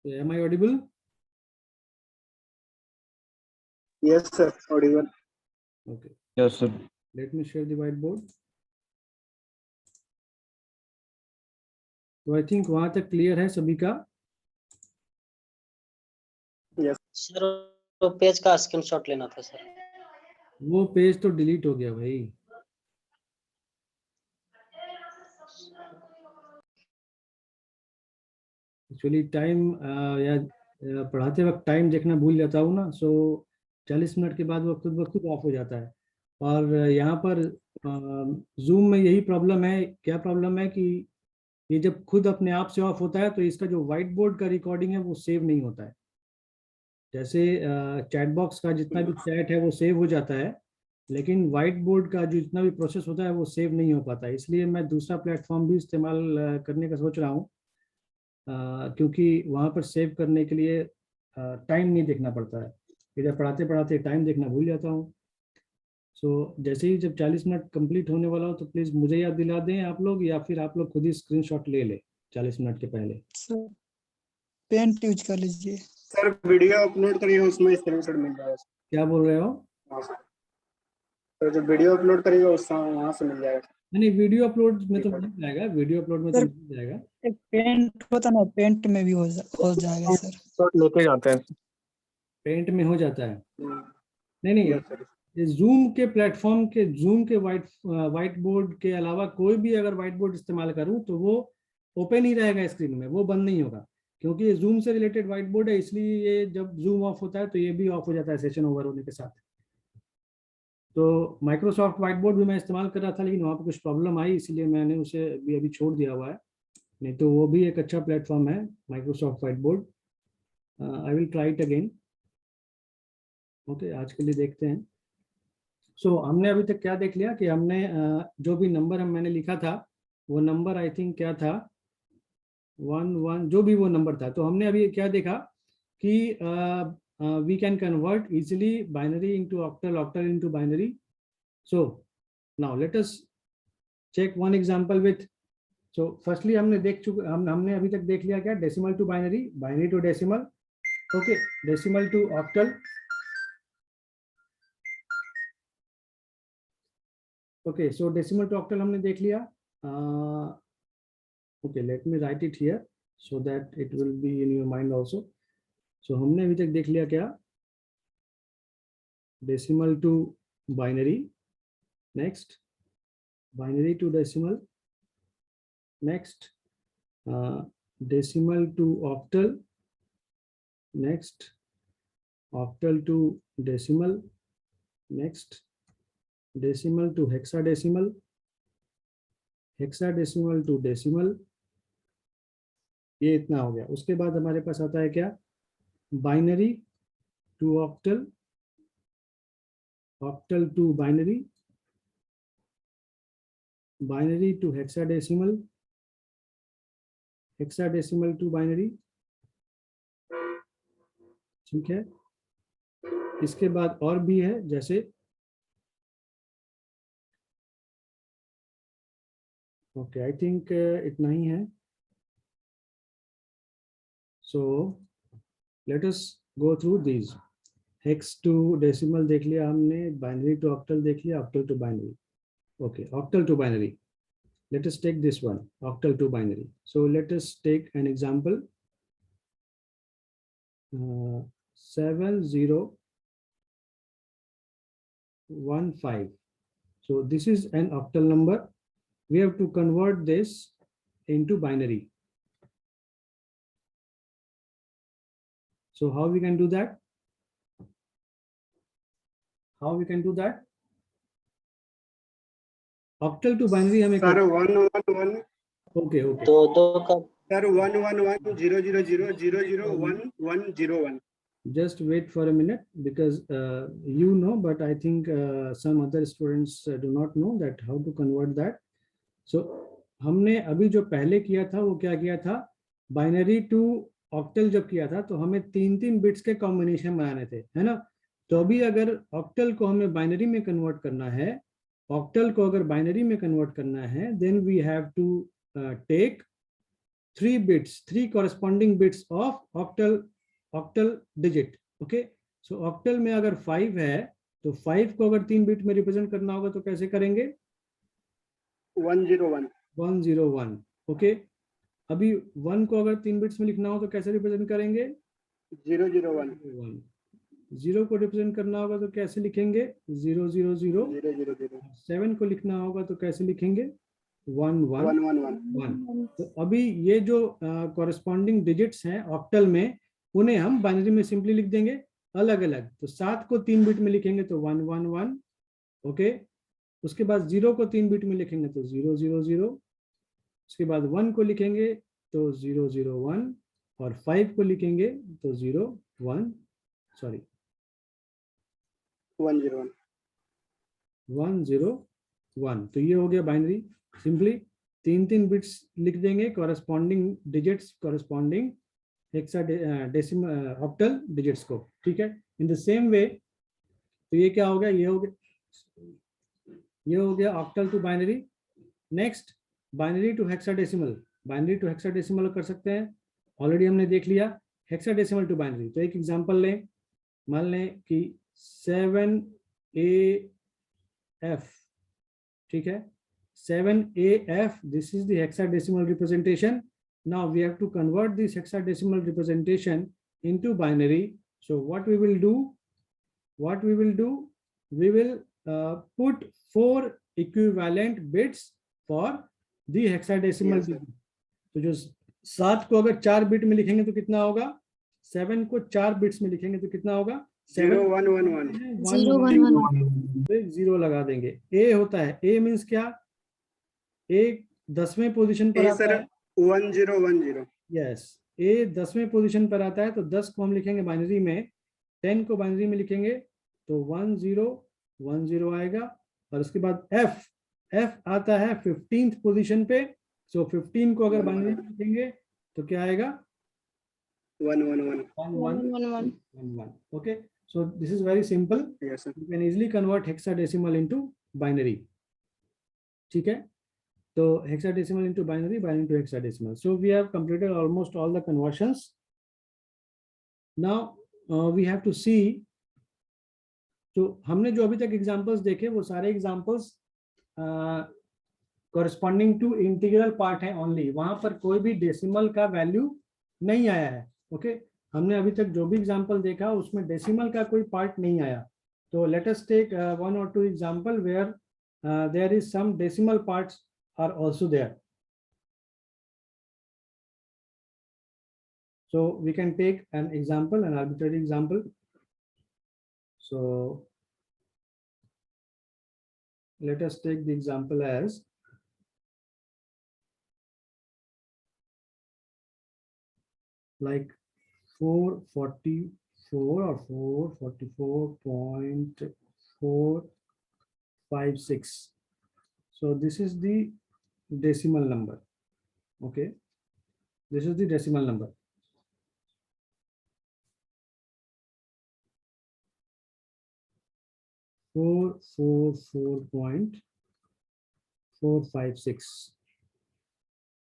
Am I audible? Yes, sir. Audible. Okay. Yes, sir. Let me share the whiteboard. तो I think वहां तक clear है सभी का? Yes. सर वो पेज का स्क्रीनशॉट लेना था सर। वो पेज तो डिलीट हो गया भाई। एक्चुअली टाइम या पढ़ाते वक्त टाइम देखना भूल जाता हूँ ना, सो 40 मिनट के बाद वो खुद ब खुद ऑफ हो जाता है। और यहाँ पर जूम में यही प्रॉब्लम है। क्या प्रॉब्लम है कि ये जब खुद अपने आप से ऑफ होता है तो इसका जो व्हाइट बोर्ड का रिकॉर्डिंग है वो सेव नहीं होता है। जैसे चैट बॉक्स का जितना भी चैट है वो सेव हो जाता है, लेकिन व्हाइट बोर्ड का जो जितना भी प्रोसेस होता है वो सेव नहीं हो पाता है। इसलिए मैं दूसरा प्लेटफॉर्म भी इस्तेमाल करने का सोच रहा हूँ, क्योंकि वहाँ पर सेव करने के लिए टाइम नहीं देखना पड़ता है। इधर पढ़ाते पढ़ाते टाइम देखना भूल जाता हूँ। सो जैसे ही जब 40 मिनट कंप्लीट होने वाला हो तो प्लीज़ मुझे याद दिला दें आप लोग, या फिर आप लोग खुद ही स्क्रीनशॉट ले लें 40 मिनट के पहले। सर पेंट यूज कर लीजिए। सर वीडियो अपलोड करिए, उसमें स्क्रीनशॉट मिल जाएगा। क्या बोल रहे हो? हाँ सर। तो जो वीडियो अपलोड करिएगा उससे वहाँ से मिल जाएगा। नहीं, वीडियो अपलोड में तो मिल जाएगा, वीडियो अपलोड में तो सर, मिल जाएगा। एक पेंट होता ना, पेंट में भी हो जाएगा सर। शॉट लेके जाते हैं। पेंट में हो जाता है? हम्म, नहीं नहीं, yes, sir. जूम के प्लेटफॉर्म के जूम के व्हाइट बोर्ड के अलावा कोई भी अगर व्हाइट बोर्ड इस्तेमाल करूं तो वो ओपन ही रहेगा स्क्रीन में, वो बंद नहीं होगा, क्योंकि ये जूम से रिलेटेड व्हाइट बोर्ड है। इसलिए ये जब जूम ऑफ होता है तो ये भी ऑफ हो जाता है सेशन ओवर होने के साथ। तो माइक्रोसॉफ्ट व्हाइट बोर्ड भी मैं इस्तेमाल कर रहा था, लेकिन वहाँ पर कुछ प्रॉब्लम आई, इसलिए मैंने उसे भी अभी छोड़ दिया हुआ है। नहीं तो वो भी एक अच्छा प्लेटफॉर्म है Microsoft white board. I will try it again. Okay, आज के लिए देखते हैं। सो हमने अभी तक क्या देख लिया कि हमने जो भी नंबर मैंने लिखा था वो नंबर आई थिंक क्या था, 1 जो भी वो नंबर था। तो हमने अभी क्या देखा कि we can convert easily binary into octal, octal into binary. So now let us check one example with. So firstly हमने देख चुके, हमने अभी तक देख लिया क्या, decimal to binary, binary to decimal, okay, decimal to octal. Okay, so decimal to octal हमने देख लिया। Okay, let me write it here so that it will be in your mind also. So हमने अभी तक देख लिया क्या, decimal to binary, next binary to decimal, next decimal to octal, next octal to decimal, next decimal to hexadecimal, hexadecimal to decimal. ये इतना हो गया। उसके बाद हमारे पास आता है क्या, binary to octal, octal to binary, binary to hexadecimal, hexadecimal to binary. ठीक है, इसके बाद और भी है, जैसे ओके आई थिंक इतना ही है। So let us go through these. Hex to decimal देख लिया हमने, बाइनरी टू ऑक्टल देख लिया, octal to binary. Okay, octal to binary, let us take this one, octal to binary. So let us take an example, 7015. So this is an octal number. We have to convert this into binary. So how we can do that? How we can do that? Octal to binary हमें sir 111 okay okay दो दो का sir 1110000111101। just wait for a minute because you know, but I think some other students do not know that how to convert that. So हमने अभी जो पहले किया था वो क्या किया था, बाइनरी टू ऑक्टल जब किया था तो हमें 3 बिट्स के कॉम्बिनेशन बनाने थे, है ना। तो अभी अगर ऑक्टल को हमें बाइनरी में कन्वर्ट करना है, ऑक्टल को अगर बाइनरी में कन्वर्ट करना है, then we have to take 3 corresponding bits of octal digit. Okay, so octal में अगर 5 है तो 5 को अगर 3 बिट में रिप्रेजेंट करना होगा तो कैसे करेंगे? 101. ओके, अभी 1 को अगर 3 बिट्स में लिखना हो तो कैसे रिप्रेजेंट करेंगे? 001. 0 को रिप्रेजेंट करना होगा तो कैसे लिखेंगे? 000. 7 को लिखना होगा तो कैसे लिखेंगे? 111. तो अभी ये जो कॉरेस्पॉन्डिंग डिजिट्स हैं ऑक्टल में, उन्हें हम बाइनरी में सिंपली लिख देंगे अलग अलग. तो 7 को 3 बिट में लिखेंगे तो 111. ओके, उसके बाद 0 को 3 बिट में लिखेंगे तो 000. उसके बाद 1 को लिखेंगे तो 001 और 5 को लिखेंगे तो 101. तो ये हो गया बाइनरी. सिंपली 3 बिट्स लिख देंगे corresponding digits, corresponding hexadecimal octal digits को. ठीक है, इन द सेम वे. तो ये क्या हो गया? ये हो गया octal to binary. Next, binary to hexadecimal. Binary to hexadecimal कर सकते हैं, ऑलरेडी हमने देख लिया. हेक्साडेसिमल टू बाइनरी, तो एक एग्जांपल लें. मान लें कि 7AF. ठीक है, 7AF, this is the hexadecimal representation. Now we have to convert this hexadecimal representation into binary. So what we will do, we will put 4 equivalent bits for the hexadecimal. तो जो 7 को अगर 4 बिट में लिखेंगे तो कितना होगा? 7 को 4 बिट्स में लिखेंगे तो कितना होगा? 0111. 0 लगा देंगे. A होता है, A मीन्स क्या? A 10वें पोजीशन पर आता है. 1010. यस, A 10वें पोजीशन पर आता है, तो 10 को हम लिखेंगे बाइनरी में, 10 को बाइनरी में लिखेंगे तो 1010 आएगा. और उसके बाद F आता है 15th पोजीशन पे. सो 15 को अगर बाइनरी में लिखेंगे तो क्या आएगा? 111. Okay, so this is very simple. Yes, sir. You can easily convert hexadecimal into binary. ठीक है, तो hexadecimal into binary, binary to hexadecimal. So we have completed almost all the conversions. Now we have to see. तो हमने जो अभी तक examples देखे वो सारे examples corresponding to integral part है ओनली. वहां पर कोई भी डेसिमल का वैल्यू नहीं आया है. ओके, हमने अभी तक जो भी एग्जांपल देखा उसमें डेसिमल का कोई पार्ट नहीं आया. तो let us take 1 or 2 example where there is some decimal parts are also there. So we can take an example, an arbitrary example. So let us take the example as like 444 or 444.456. So this is the decimal number. Okay, this is the decimal number. .456.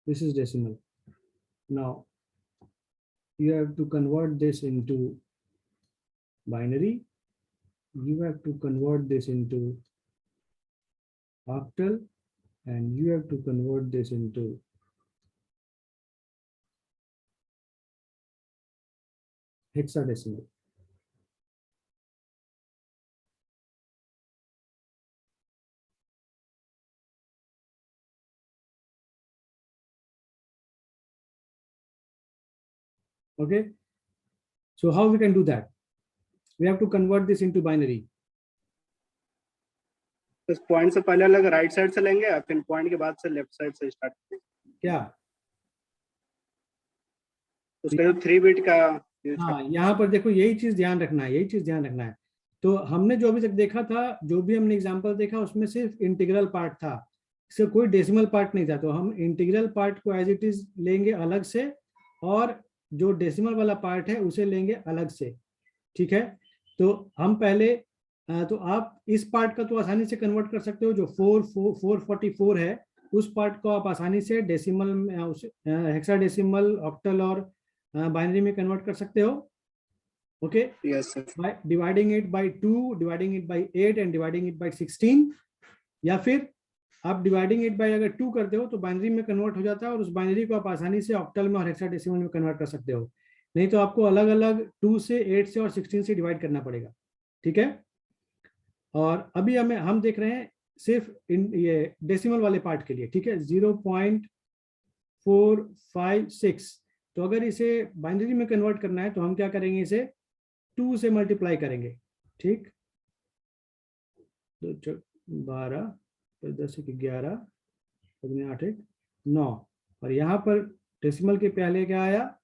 This is decimal. Now you have to convert this into binary. You have to convert this into octal, and you have to convert this into hexadecimal. Okay, so how we can do that? We have to convert this into binary. इस point से पहले अलग right side से लेंगे या फिर point के बाद से लेफ्ट साइड से स्टार्ट करेंगे? क्या उसका जो 3 बिट का हाँ, यहाँ पर देखो यही चीज ध्यान रखना है, तो हमने जो अभी तक देखा था, जो भी हमने एग्जांपल देखा उसमें सिर्फ इंटीग्रल पार्ट था, इससे कोई डेसिमल पार्ट नहीं था. तो हम इंटीग्रल पार्ट को एज इट इज लेंगे अलग से, और जो डेसिमल वाला पार्ट है उसे लेंगे अलग से. ठीक है, तो हम पहले तो आप इस पार्ट का तो आसानी से कन्वर्ट कर सकते हो. जो 444 है उस पार्ट को आप आसानी से डेसिमल में, हेक्साडेसिमल, ऑक्टल और बाइनरी में कन्वर्ट कर सकते हो। Okay, yes sir. by dividing it by 2, dividing it by 8 and dividing it by 16, या फिर आप डिवाइडिंग इट बाय अगर 2 करते हो तो बाइनरी में कन्वर्ट हो जाता है और उस बाइनरी को आप आसानी से ऑक्टल में और हेक्साडेसिमल में कन्वर्ट कर सकते हो। नहीं तो आपको अलग अलग 2 से, 8 से और 16 से डिवाइड करना पड़ेगा। ठीक है, और अभी हम देख रहे हैं सिर्फ ये डेसिमल वाले पार्ट के लिए। ठीक है, 0.456। तो अगर इसे बाइनरी में कन्वर्ट करना है तो हम क्या करेंगे, इसे 2 से मल्टीप्लाई करेंगे। ठीक, 12, 10 के 11, 8, 9, और यहाँ पर डेसिमल के पहले क्या आया,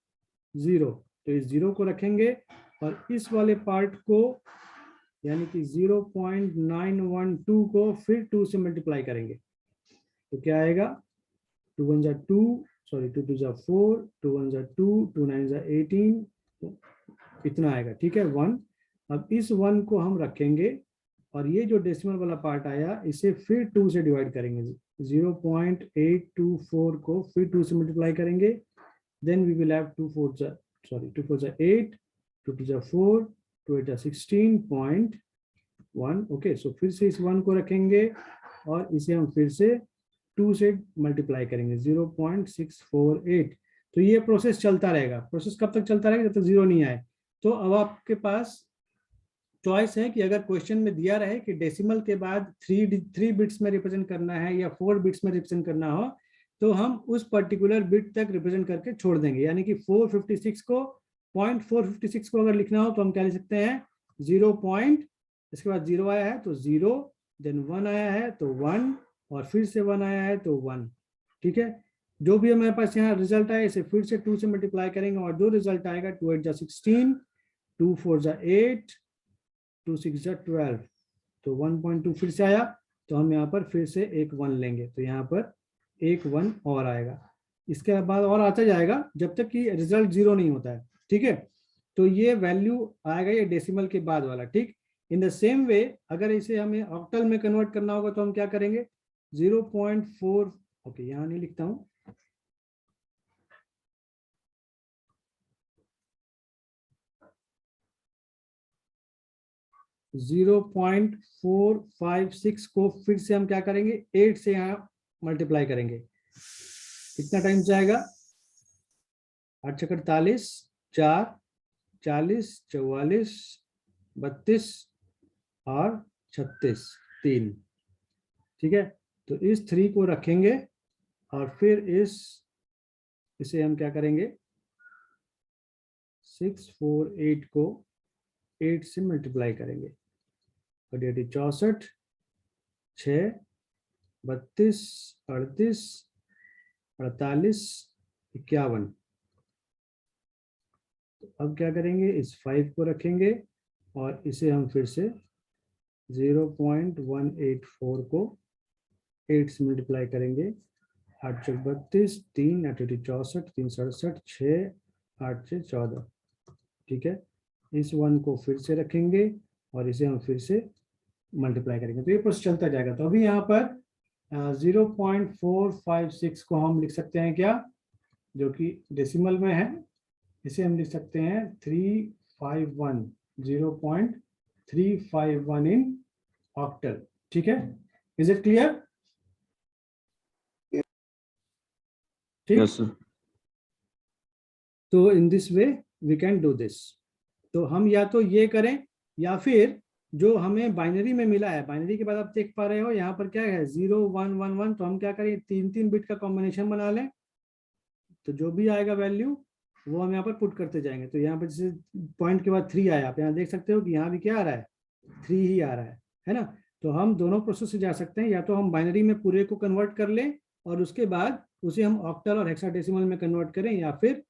0, तो इस 0 को रखेंगे और इस वाले पार्ट को यानी कि 0.912 को फिर 2 से मल्टीप्लाई करेंगे। तो क्या आएगा, 2 1 जा 2, सॉरी 2 2 जा 4, 2 1 जा 2, 2 9 जा 18, तो इतना आएगा। ठीक है, 1। अब इस 1 को हम रखेंगे और ये जो डेसिमल वाला पार्ट आया इसे फिर 2 से डिवाइड करेंगे। 0.824 को फिर 2 से मल्टीप्लाई करेंगे। देन वी विल हैव 2 4 जा 8, 2 2 जा 4, 2 8 जा 16.1। ओके, सो फिर से इस 1 को रखेंगे और इसे हम फिर से 2 से मल्टीप्लाई करेंगे, 0.648। तो ये प्रोसेस चलता रहेगा। प्रोसेस कब तक चलता रहेगा, जब तक 0 नहीं आए। तो अब आपके पास चॉइस है कि अगर क्वेश्चन में दिया रहे कि डेसिमल के बाद 3 बिट्स में रिप्रेजेंट करना है या 4 बिट्स में रिप्रेजेंट करना हो, तो हम उस पर्टिकुलर बिट तक रिप्रेजेंट करके छोड़ देंगे। यानी कि 456 को 0.456 को अगर लिखना हो तो हम क्या लिख सकते हैं, 0. इसके बाद 0 आया है तो 0, देन 1 आया है तो 1, और फिर से 1 आया है तो 1। ठीक है, जो भी हमारे पास यहाँ रिजल्ट आए इसे फिर से 2 से मल्टीप्लाई करेंगे और जो रिजल्ट आएगा 2 8 जा 16, 2 4 जा 8, 2 6 जा 12, तो 1.2 फिर से आया। तो हम यहाँ पर फिर से एक 1 लेंगे, तो यहाँ पर एक 1 और आएगा। इसके बाद और आता जाएगा जब तक कि रिजल्ट 0 नहीं होता है। ठीक है, तो ये वैल्यू आएगा ये डेसिमल के बाद वाला। ठीक, इन द सेम वे अगर इसे हमें ऑक्टल में कन्वर्ट करना होगा तो हम क्या करेंगे, 0.4, ओके यहाँ नहीं लिखता हूँ, .456 को फिर से हम क्या करेंगे, 8 से यहाँ मल्टीप्लाई करेंगे। कितना टाइम जाएगा, 8 × 48, 4, 40, 44, 32 और 36, 3। ठीक है, तो इस 3 को रखेंगे और फिर इसे हम क्या करेंगे, 648 को 8 से मल्टीप्लाई करेंगे। 64, 6, 32, 38, 48, 51। तो अब क्या करेंगे, इस 5 को रखेंगे और इसे हम फिर से 0.184 को 8 से मल्टीप्लाई करेंगे। 8 × 32, 3, 8 × 64, 3 67, 6, 8 से 14। ठीक है, इस 1 को फिर से रखेंगे और इसे हम फिर से मल्टीप्लाई करेंगे। तो ये प्रोसेस चलता जाएगा। तो अभी यहाँ पर 0.456 को हम लिख सकते हैं क्या, जो कि डेसिमल में है, इसे हम लिख सकते हैं 351, 0.351 इन ऑक्टल। ठीक है, इज इट क्लियर? ठीक, Yes, sir. तो in this way we can do this. तो हम या तो ये करें या फिर जो हमें बाइनरी में मिला है, बाइनरी के बाद आप देख पा रहे हो यहाँ पर क्या है 0 1 1 1, तो हम क्या करें 3 बिट का कॉम्बिनेशन बना लें। तो जो भी आएगा वैल्यू वो हम यहाँ पर पुट करते जाएंगे। तो यहाँ पर जैसे पॉइंट के बाद 3 आया, आप यहाँ देख सकते हो कि यहाँ भी क्या आ रहा है, 3 ही आ रहा है ना। तो हम दोनों प्रोसेस से जा सकते हैं, या तो हम बाइनरी में पूरे को कन्वर्ट कर लें और उसके बाद उसे हम ऑक्टल और हेक्साडेसिमल में कन्वर्ट करें, या फिर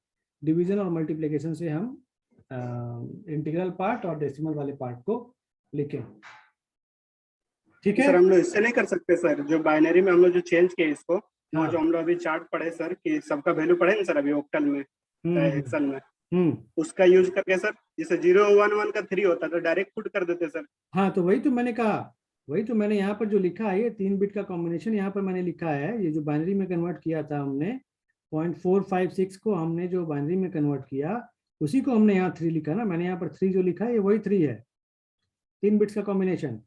डिवीजन और मल्टीप्लिकेशन से हम इंटीग्रल पार्ट और डेसिमल वाले पार्ट को लिखें। ठीक है सर, हम लोग इससे नहीं कर सकते सर, जो बाइनरी में हम लोग जो चेंज किए इसको, वो हाँ। जो हम लोग अभी चार्ट पढ़े सर कि सबका वैल्यू पढ़े ना सर अभी ऑक्टल में, हेक्सल में, उसका यूज करके सर, जैसे 0 1 1 का 3 होता तो डायरेक्ट पुट कर देते सर। हाँ, तो वही तो मैंने कहा, वही तो मैंने यहाँ पर जो लिखा है, ये 3 बिट का कॉम्बिनेशन यहाँ पर मैंने लिखा है। ये जो बाइनरी में कन्वर्ट किया था हमने 0.456 को हमने जो बाइनरी में कन्वर्ट किया, उसी को हमने यहाँ 3 लिखा ना। मैंने यहाँ पर 3 जो लिखा है, ये वही 3 है, 3 बिट्स का कॉम्बिनेशन।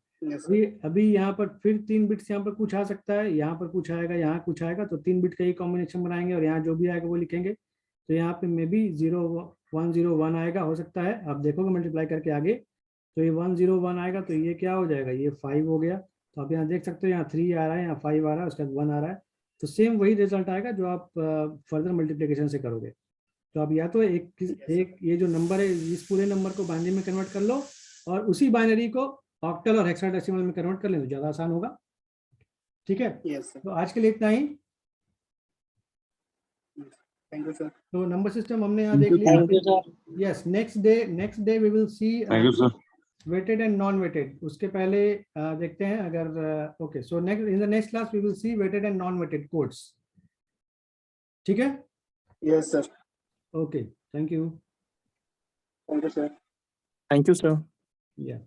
अभी यहाँ पर फिर 3 बिट्स यहाँ पर कुछ आ सकता है, यहाँ पर कुछ आएगा, यहाँ कुछ आएगा, तो 3 बिट का ही कॉम्बिनेशन बनाएंगे और यहाँ जो भी आएगा वो लिखेंगे। तो यहाँ पे मे बी 0101 आएगा, हो सकता है। आप देखोगे मल्टीप्लाई करके आगे, तो ये 101 आएगा, तो ये क्या हो जाएगा, ये 5 हो गया। तो आप यहाँ देख सकते हो, यहाँ 3 आ रहा है, यहाँ 5 आ रहा है, उसके बाद 1 आ रहा है। तो सेम वही रिजल्ट आएगा जो आप फर्दर मल्टीप्लिकेशन से करोगे। तो आप या तो एक ये जो नंबर है, इस पूरे नंबर को बाइनरी में कन्वर्ट कर लो और उसी बाइनरी को ऑक्टल और हेक्साडेसिमल में कन्वर्ट कर लें, तो ज़्यादा आसान होगा। ठीक है, तो आज के लिए इतना ही। Thank you sir. तो नंबर सिस्टम हमने यहाँ देख लिया। Thank you sir. Yes, next day we will see weighted and non weighted. उसके पहले देखते हैं अगर okay, so next in the next class we will see weighted and non weighted codes. ठीक है, yes sir. Okay, thank you. Thank you sir. Thank you sir. या